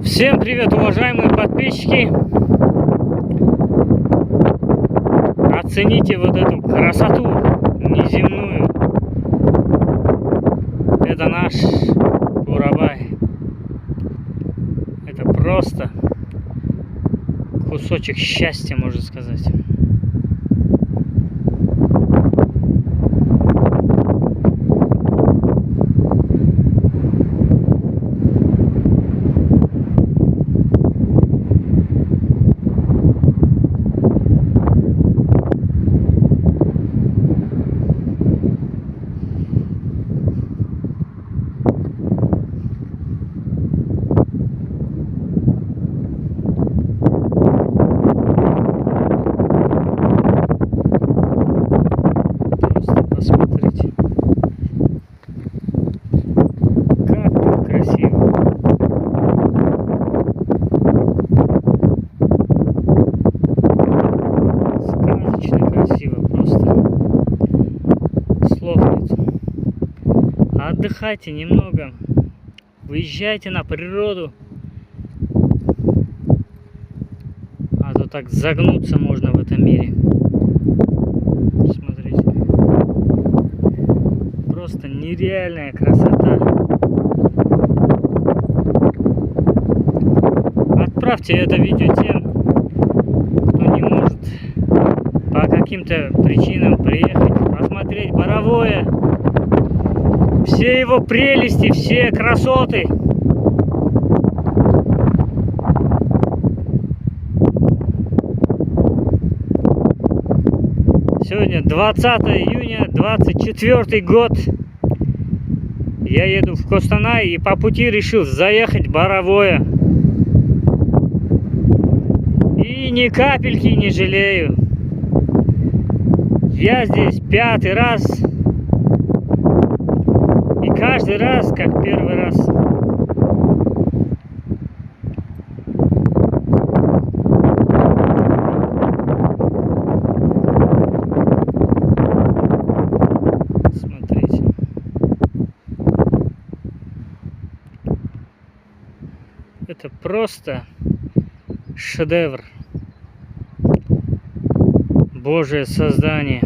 Всем привет, уважаемые подписчики! Оцените вот эту красоту неземную. Это наш Бурабай. Это просто кусочек счастья, можно сказать. Посмотрите, как тут красиво. Сказочно красиво, просто слов нет. Отдыхайте немного, выезжайте на природу, а то так загнуться можно в этом мире. Смотрите. Просто нереальная красота. Отправьте это видео тем, кто не может по каким-то причинам приехать, посмотреть Боровое, все его прелести, все красоты. Сегодня 20 июня 24 год. Я еду в Костанай и по пути решил заехать в Боровое. И ни капельки не жалею. Я здесь 5-й раз. И каждый раз как первый раз. Это просто шедевр. Божье создание.